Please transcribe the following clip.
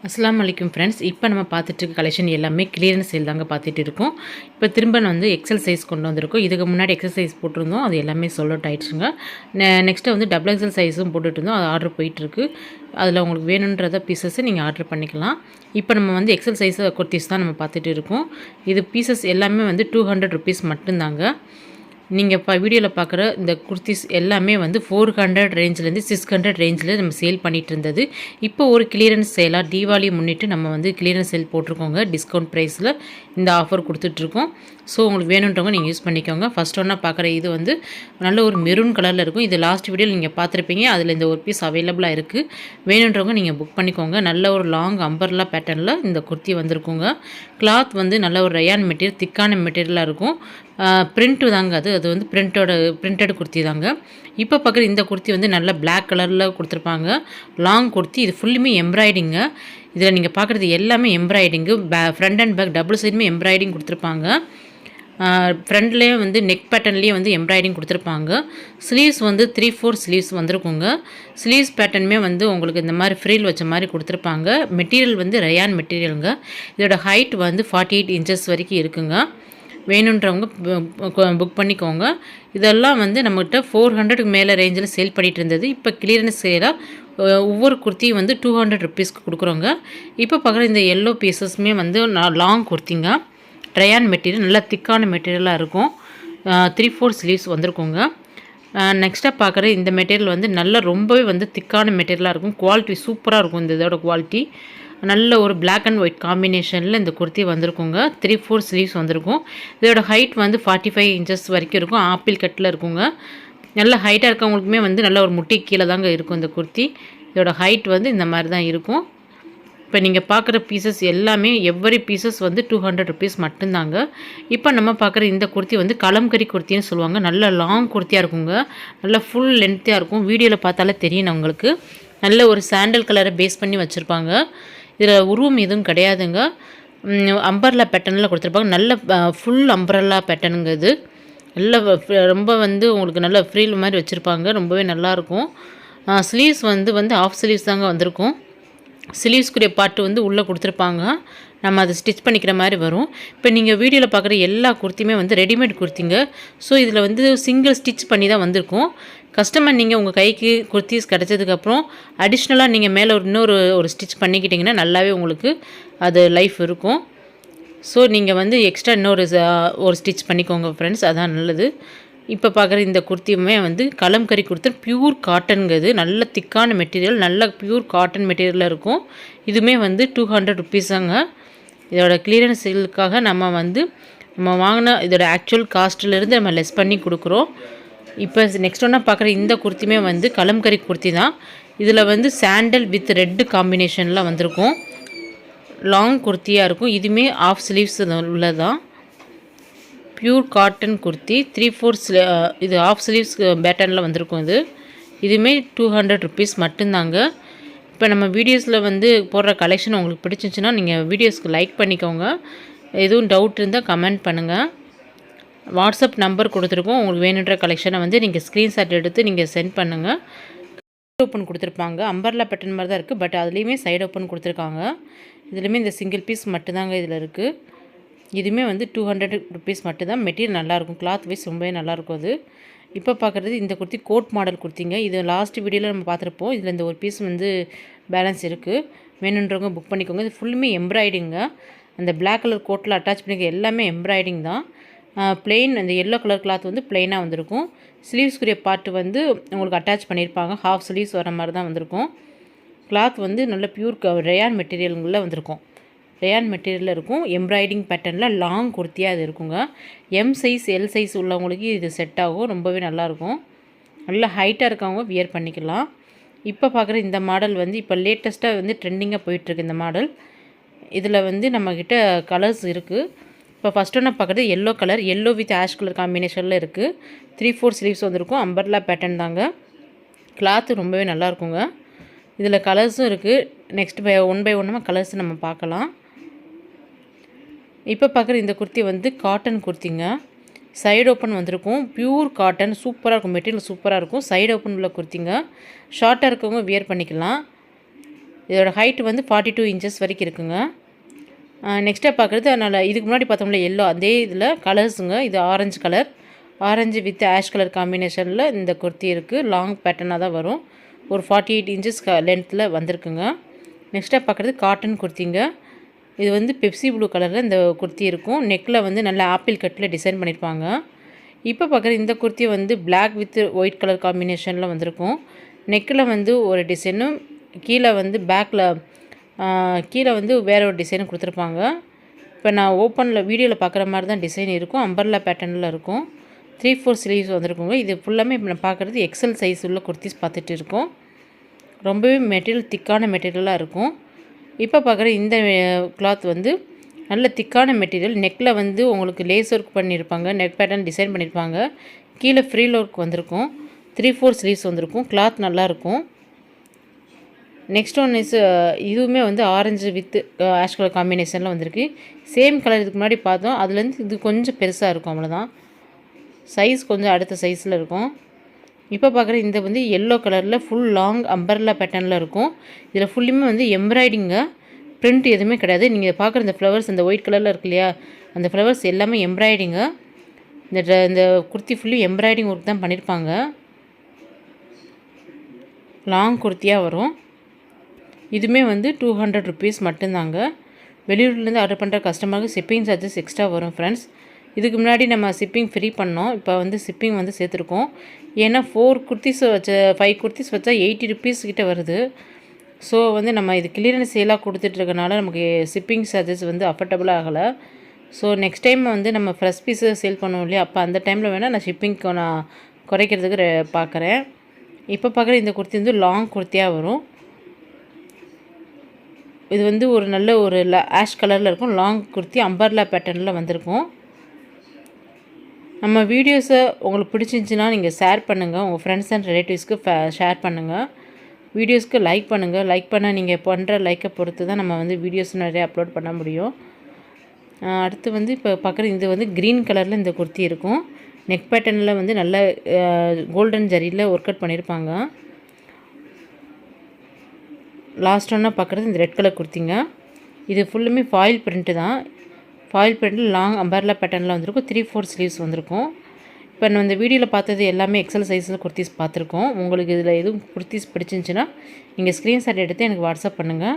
அஸ்ஸலாமு அலைக்கும் ஃப்ரெண்ட்ஸ். இப்போ நம்ம பார்த்துட்டு இருக்க கலெக்ஷன் எல்லாமே கிளியரன்ஸ் சேல் தாங்க பார்த்துட்டு இருக்கோம். இப்போ திரும்ப வந்து எக்ஸல் சைஸ் கொண்டு வந்திருக்கோம். இதுக்கு முன்னாடி எக்ஸல் சைஸ் போட்டிருந்தோம். அது எல்லாமே சோல்ட் அவுட் ஆயிடுச்சுங்க. நெக்ஸ்ட்டு வந்து டபுள் எக்ஸல் சைஸும் போட்டுட்டு இருந்தோம். அது ஆர்டர் போயிட்டுருக்கு. அதில் உங்களுக்கு வேணுன்றத பீசஸ் நீங்கள் ஆர்டர் பண்ணிக்கலாம். இப்போ நம்ம வந்து எக்ஸல் சைஸ் குர்த்திஸ் தான் நம்ம பார்த்துட்டு இருக்கோம். இது பீசஸ் எல்லாமே வந்து 200 ருபீஸ் மட்டும்தாங்க. நீங்கள் இப்போ வீடியோவில் பார்க்குற இந்த குர்த்திஸ் எல்லாமே வந்து 400 ரேஞ்சிலேருந்து 600 ரேஞ்சில் நம்ம சேல் பண்ணிகிட்டு இருந்தது. இப்போ ஒரு கிளியரன்ஸ் சேலாக தீபாவளி முன்னிட்டு நம்ம வந்து கிளியரன்ஸ் சேல் போட்டிருக்கோங்க. டிஸ்கவுண்ட் ப்ரைஸில் இந்த ஆஃபர் கொடுத்துட்ருக்கோம். ஸோ உங்களுக்கு வேணுன்றவங்க நீங்கள் யூஸ் பண்ணிக்கோங்க. ஃபஸ்ட் ஒன்றா பார்க்குற இது வந்து நல்ல ஒரு மெரூன் கலரில் இருக்கும். இது லாஸ்ட் வீடியோவில் நீங்கள் பார்த்துருப்பீங்க. அதில் இந்த ஒரு பீஸ் அவைலபிளாக இருக்குது. வேணுன்றவங்க நீங்கள் புக் பண்ணிக்கோங்க. நல்ல ஒரு லாங் அம்பர்லா பேட்டர்னில் இந்த குர்த்தி வந்திருக்குங்க. கிளாத் வந்து நல்ல ஒரு ரயான் மெட்டீரியல், திக்கான மெட்டீரியலாக இருக்கும். பிரிண்ட்டு தாங்க அது வந்து பிரிண்டட் குர்த்தி தாங்க. இப்போ பார்க்குற இந்த குர்த்தி வந்து நல்ல பிளாக் கலரில் கொடுத்துருப்பாங்க. லாங் குர்த்தி. இது ஃபுல்லுமே எம்ப்ராய்டிங்க. இதில் நீங்கள் பார்க்குறது எல்லாமே embroidering. Front and back double சைடுமே எம்ப்ராய்டிங் கொடுத்துருப்பாங்க. ஃப்ரண்ட்லேயே வந்து நெக் பேட்டர்ன்லேயே வந்து எம்ப்ராய்டிங் கொடுத்துருப்பாங்க. ஸ்லீவ்ஸ் வந்து 3/4 ஸ்லீவ்ஸ் வந்திருக்குங்க. ஸ்லீவ்ஸ் பேட்டர்னுமே வந்து உங்களுக்கு இந்த மாதிரி ஃப்ரீல் வச்ச மாதிரி கொடுத்துருப்பாங்க. மெட்டீரியல் வந்து ரயான் மெட்டீரியலுங்க. இதோட ஹைட் வந்து 48 இன்ச்சஸ் வரைக்கும் இருக்குங்க. வேணுன்றவங்க புக் பண்ணிக்கோங்க. இதெல்லாம் வந்து நம்மகிட்ட 400க்கு மேலே ரேஞ்சில் சேல் பண்ணிகிட்டு இருந்தது. இப்போ கிளியரன்ஸ் சேலாக ஒவ்வொரு குர்த்தியும் வந்து 200 ருபீஸ்க்கு கொடுக்குறோங்க. இப்போ பார்க்குற இந்த எல்லோ பீசஸுமே வந்து லாங் குர்த்திங்க. ரயான் மெட்டீரியல் நல்லா திக்கான மெட்டீரியலாக இருக்கும். 3/4 ஸ்லீவ்ஸ் வந்திருக்குங்க. நெக்ஸ்ட்டாக பார்க்குற இந்த மெட்டீரியல் வந்து நல்லா ரொம்பவே வந்து திக்கான மெட்டீரியலாக இருக்கும். குவாலிட்டி சூப்பராக இருக்கும். இந்த இதோட குவாலிட்டி நல்ல ஒரு பிளாக் அண்ட் ஒயிட் காம்பினேஷனில் இந்த குர்த்தி வந்திருக்குங்க. 3/4 ஸ்லீவ்ஸ் வந்திருக்கும். இதோட ஹைட் வந்து 45 இன்ச்சஸ் வரைக்கும் இருக்கும். ஆப்பிள் கட்டில் இருக்குங்க. நல்ல ஹைட்டாக இருக்கவங்களுக்குமே வந்து நல்ல ஒரு முட்டி கீழே தாங்க இருக்கும் இந்த குர்த்தி. இதோட ஹைட் வந்து இந்த மாதிரி தான் இருக்கும். இப்போ நீங்கள் பார்க்குற பீசஸ் எல்லாமே எவ்வரி பீசஸ் வந்து 200 ருபீஸ் மட்டும்தாங்க. இப்போ நம்ம பார்க்குற இந்த குர்த்தி வந்து கலம்கரி குர்த்தின்னு சொல்லுவாங்க. நல்ல லாங் குர்த்தியாக இருக்குங்க. நல்ல ஃபுல் லென்த்தாக இருக்கும். வீடியோவில் பார்த்தாலே தெரியும் உங்களுக்கு. நல்ல ஒரு சாண்டல் கலரை பேஸ் பண்ணி வச்சுருப்பாங்க. இதில் உருவம் எதுவும் கிடையாதுங்க. அம்பர்லா பேட்டர்னில் கொடுத்துருப்பாங்க. நல்ல ஃபுல் அம்பர்லா பேட்டர்னுங்க இது. நல்ல ரொம்ப வந்து உங்களுக்கு நல்ல ஃப்ரீல் மாதிரி வச்சுருப்பாங்க. ரொம்பவே நல்லாயிருக்கும். ஸ்லீவ்ஸ் வந்து ஆஃப் ஸ்லீவ்ஸ் தாங்க வந்திருக்கும். ஸ்லீவ்ஸ்க்குரிய பாட்டு வந்து உள்ளே கொடுத்துருப்பாங்க. நம்ம அதை ஸ்டிச் பண்ணிக்கிற மாதிரி வரும். இப்போ நீங்கள் வீடியோவில் பார்க்குற எல்லா குர்த்தியுமே வந்து ரெடிமேட் குர்த்திங்க. ஸோ இதில் வந்து சிங்கிள் ஸ்டிச் பண்ணி தான் வந்திருக்கும். கஸ்டமர் நீங்கள் உங்கள் கைக்கு குர்த்திஸ் கிடச்சதுக்கப்புறம் அடிஷ்னலாக நீங்கள் மேலே இன்னொரு ஸ்டிச் பண்ணிக்கிட்டிங்கன்னா நல்லாவே உங்களுக்கு அது லைஃப் இருக்கும். ஸோ நீங்கள் வந்து எக்ஸ்ட்ரா ஒரு ஸ்டிச் பண்ணிக்கோங்க ஃப்ரெண்ட்ஸ். அதான் நல்லது. இப்போ பார்க்குற இந்த குர்த்தியுமே வந்து கலம்கரி குர்த்தி பியூர் காட்டனுங்கிறது. நல்ல திக்கான மெட்டீரியல், நல்ல பியூர் காட்டன் மெட்டீரியலில் இருக்கும். இதுவுமே வந்து 200 ருபீஸாங்க. இதோட கிளியரன்ஸ் சேலுக்காக நம்ம வாங்கின இதோட ஆக்சுவல் காஸ்ட்டிலேருந்து நம்ம லெஸ் பண்ணி கொடுக்குறோம். இப்போ நெக்ஸ்ட் ஒன்றா பார்க்குற இந்த குர்த்தியுமே வந்து கலம்கரி குர்த்தி தான். இதில் வந்து சாண்டல் வித் ரெட்டு காம்பினேஷனில் வந்திருக்கும். லாங் குர்த்தியாக இருக்கும். இதுவுமே ஆஃப் ஸ்லீவ்ஸ் உள்ளதான். பியூர் காட்டன் குர்த்தி 3/4 இது ஆஃப் ஸ்லீவ்ஸ் பேட்டர்னில் வந்திருக்கும். இதுவுமே 200 ருபீஸ் மட்டும்தாங்க. இப்போ நம்ம வீடியோஸில் வந்து போடுற கலெக்ஷன் உங்களுக்கு பிடிச்சிச்சின்னா நீங்கள் வீடியோஸ்க்கு லைக் பண்ணிக்கோங்க. எதுவும் டவுட் இருந்தால் கமெண்ட் பண்ணுங்கள். வாட்ஸ்அப் நம்பர் கொடுத்துருக்கோம். உங்களுக்கு வேணுன்ற கலெக்ஷனை வந்து நீங்கள் ஸ்க்ரீன்ஷாட் எடுத்து நீங்கள் சென்ட் பண்ணுங்கள். சைடு ஓப்பன் கொடுத்துருப்பாங்க. அம்பர்லா பேட்டர்ன் மாதிரி தான் இருக்குது. பட் அதுலேயுமே சைடு ஓப்பன் கொடுத்துருக்காங்க. இதுலேயுமே இந்த சிங்கிள் பீஸ் மட்டும்தாங்க இதில் இருக்குது. இதுவுமே வந்து 200 ருபீஸ் மட்டும்தான். மெட்டீரியல் நல்லாயிருக்கும். கிளாத் வைஸ் ரொம்பவே நல்லாயிருக்கும் அது. இப்போ பார்க்குறது இந்த குர்த்தி கோட் மாடல் குர்த்திங்க. இது லாஸ்ட் வீடியோவில் நம்ம பார்த்துருப்போம். இதில் இந்த ஒரு பீஸ் வந்து பேலன்ஸ் இருக்குது. வேணுன்றவங்க புக் பண்ணிக்கோங்க. இது ஃபுல்லுமே எம்ப்ராய்டிங்க. அந்த பிளாக் கலர் கோட்டில் அட்டாச் பண்ணிக்க எல்லாமே எம்ப்ராய்டிங் தான். பிளெயின் அந்த எல்லோ கலர் கிளாத் வந்து பிளெயினாக வந்திருக்கும். ஸ்லீவ்ஸ்க்குரிய பார்ட்டு வந்து உங்களுக்கு அட்டாச் பண்ணியிருப்பாங்க. ஹாஃப் ஸ்லீவ்ஸ் வர மாதிரி தான் வந்திருக்கும். கிளாத் வந்து நல்ல பியூர் ரயான் மெட்டீரியலுங்களில் வந்திருக்கும். ரயான் மெட்டீரியலில் இருக்கும். எம்ப்ராய்டிங் பேட்டர்னில் லாங் குர்த்தியாக அது இருக்குங்க. எம் சைஸ் எல் சைஸ் உள்ளவங்களுக்கு இது செட் ஆகும். ரொம்பவே நல்லாயிருக்கும். நல்லா ஹைட்டாக இருக்கவங்க வியர் பண்ணிக்கலாம். இப்போ பார்க்குற இந்த மாடல் வந்து இப்போ லேட்டஸ்ட்டாக வந்து ட்ரெண்டிங்காக போயிட்டுருக்கு இந்த மாடல். இதில் வந்து நம்மக்கிட்ட கலர்ஸ் இருக்குது. இப்போ ஃபஸ்ட் ஒன்று பார்க்குறது yellow colour, yellow with ash colour காம்பினேஷனில் இருக்குது. 3/4 ஸ்லீவ்ஸ் வந்திருக்கும். அம்பர்லா பேட்டர்ன் தாங்க. கிளாத்து ரொம்பவே நல்லாயிருக்குங்க. இதில் கலர்ஸும் இருக்குது. நெக்ஸ்ட் ஒன் பை ஒன்னாக கலர்ஸ் நம்ம பார்க்கலாம். இப்போ பார்க்குற இந்த குர்த்தி வந்து காட்டன் குர்த்திங்க. சைடு ஓப்பன் வந்திருக்கும். பியூர் காட்டன் சூப்பராக இருக்கும். மெட்டீரியல் சூப்பராக இருக்கும். சைடு ஓப்பன் உள்ள குர்த்திங்க. ஷார்ட்டாக இருக்கவங்க வியர் பண்ணிக்கலாம். இதோட ஹைட் வந்து 42 இன்ச்சஸ் வரைக்கும் இருக்குங்க. நெக்ஸ்ட்டாக பார்க்குறது அதனால் இதுக்கு முன்னாடி பார்த்தோம்ல எல்லோ அதே இதில் கலர்ஸுங்க. இது orange colour, orange with ash colour காம்பினேஷனில் இந்த குர்த்தி இருக்குது. லாங் பேட்டர்னாக தான் வரும். ஒரு 48 இன்ச்சஸ் லென்த்தில் வந்திருக்குங்க. நெக்ஸ்ட்டாக பார்க்குறது காட்டன் குர்த்திங்க. இது வந்து பெப்சி ப்ளூ கலரில் இந்த குர்த்தி இருக்கும். நெக்கில் வந்து நல்ல ஆப்பிள் கட்டில் டிசைன் பண்ணியிருப்பாங்க. இப்போ பார்க்குற இந்த குர்த்தி வந்து பிளாக் வித் ஒயிட் கலர் காம்பினேஷனில் வந்திருக்கும். நெக்கில் வந்து ஒரு டிசைனும் கீழே வந்து பேக்கில் கீழே வந்து வேறு ஒரு டிசைனும் கொடுத்துருப்பாங்க. இப்போ நான் ஓப்பனில் வீடியோவில் பார்க்குற மாதிரி தான் டிசைன் இருக்கும். அம்பர்லா பேட்டர்னில் இருக்கும். 3/4 ஸ்லீவ்ஸ் வந்திருக்குங்க. இது ஃபுல்லாமே இப்போ நான் பார்க்குறது எக்ஸல் சைஸ் உள்ள குர்த்திஸ் பார்த்துட்டு இருக்கோம். ரொம்பவே மெட்டீரியல் திக்கான மெட்டீரியலாக இருக்கும். இப்போ பார்க்குற இந்த கிளாத் வந்து நல்ல திக்கான மெட்டீரியல். நெக்கில் வந்து உங்களுக்கு லேஸ் ஒர்க் பண்ணியிருப்பாங்க. நெக் பேட்டர்ன் டிசைன் பண்ணியிருப்பாங்க. கீழே ஃப்ரீல் ஒர்க் வந்திருக்கும். 3/4 ஸ்லீவ்ஸ் வந்திருக்கும். கிளாத் நல்லாயிருக்கும். நெக்ஸ்ட் ஒன் இஸ் இதுவுமே வந்து ஆரஞ்சு வித் ஆஷ் கலர் காம்பினேஷனில் வந்திருக்கு. சேம் கலர் இதுக்கு முன்னாடி பார்த்தோம். அதுலேருந்து இது கொஞ்சம் பெருசாக இருக்கும், அவ்வளோதான். சைஸ் கொஞ்சம் அடுத்த சைஸில் இருக்கும். இப்போ பார்க்குற இந்த வந்து எல்லோ கலரில் ஃபுல் லாங் அம்பர்லா பேட்டர்னில் இருக்கும். இதில் ஃபுல்லுமே வந்து எம்ப்ராய்டிங்க, பிரிண்ட் எதுவுமே கிடையாது. நீங்கள் பார்க்குற இந்த ஃப்ளவர்ஸ் அந்த ஒயிட் கலரில் இருக்கு இல்லையா, அந்த ஃப்ளவர்ஸ் எல்லாமே எம்ப்ராய்டிங்க. இந்த குர்த்தி ஃபுல்லும் எம்ப்ராய்டிங் ஒர்க் தான் பண்ணியிருப்பாங்க. லாங் குர்த்தியாக வரும். இதுவுமே வந்து 200 ருபீஸ் மட்டும்தாங்க. வெளியூர்லேருந்து ஆர்டர் பண்ணுற கஸ்டமருக்கு ஷிப்பிங் சார்ஜஸ் எக்ஸ்ட்ரா வரும் ஃப்ரெண்ட்ஸ். இதுக்கு முன்னாடி நம்ம ஷிப்பிங் ஃப்ரீ பண்ணோம். இப்போ வந்து ஷிப்பிங் வந்து சேர்த்துருக்கோம். ஏன்னா 5 குர்த்திஸ் வச்சா 80 ருபீஸ் கிட்ட வருது. ஸோ வந்து நம்ம இது கிளியரன்ஸ் சேலாக கொடுத்துட்ருக்கனால நமக்கு ஷிப்பிங் சார்ஜஸ் வந்து அஃபர்டபுளாக ஆகலை. ஸோ நெக்ஸ்ட் டைம் வந்து நம்ம ஃப்ரெஷ் பீஸை சேல் பண்ணுவோம் இல்லையா, அப்போ அந்த டைமில் வேணால் நான் ஷிப்பிங்க்கு நான் குறைக்கிறதுக்கு பார்க்குறேன். இப்போ பார்க்குற இந்த குர்த்தி வந்து லாங் குர்த்தியாக வரும். இது வந்து ஒரு நல்ல ஒரு ஆஷ் கலரில் இருக்கும். லாங் குர்த்தி அம்பர்லா பேட்டர்னில் வந்திருக்கும். நம்ம வீடியோஸை உங்களுக்கு பிடிச்சிருந்துச்சின்னா நீங்கள் ஷேர் பண்ணுங்கள். உங்கள் ஃப்ரெண்ட்ஸ் அண்ட் ரிலேட்டிவ்ஸ்க்கு ஷேர் பண்ணுங்கள். வீடியோஸ்க்கு லைக் பண்ணுங்கள். லைக் பண்ண நீங்கள் பண்ணுற லைக்கை பொறுத்து தான் நம்ம வந்து வீடியோஸ் நிறைய அப்லோட் பண்ண முடியும். அடுத்து வந்து இப்போ பார்க்குற இது வந்து க்ரீன் கலரில் இந்த குர்த்தி இருக்கும். நெக் பேட்டர்னில் வந்து நல்ல கோல்டன் ஜரியில் ஒர்க் அவுட் பண்ணியிருப்பாங்க. லாஸ்ட் ஒன்றா பார்க்குறது இந்த ரெட் கலர் குர்த்திங்க. இது ஃபுல்லுமே ஃபாயில் பிரிண்ட்டு தான். ஃபாயில் பிரிண்ட்டில் லாங் அம்பர்லா பேட்டர்னில் வந்திருக்கும். 3/4 ஸ்லீவ்ஸ் வந்திருக்கும். இப்போ நம்ம இந்த வீடியோவில் பார்த்தது எல்லாமே எக்ஸல் சைஸில் குர்த்திஸ் பார்த்துருக்கோம். உங்களுக்கு இதில் எதுவும் குர்த்திஸ் பிடிச்சிருந்துச்சின்னா நீங்கள் ஸ்க்ரீன்ஷாட் எடுத்து எனக்கு வாட்ஸ்அப் பண்ணுங்கள்.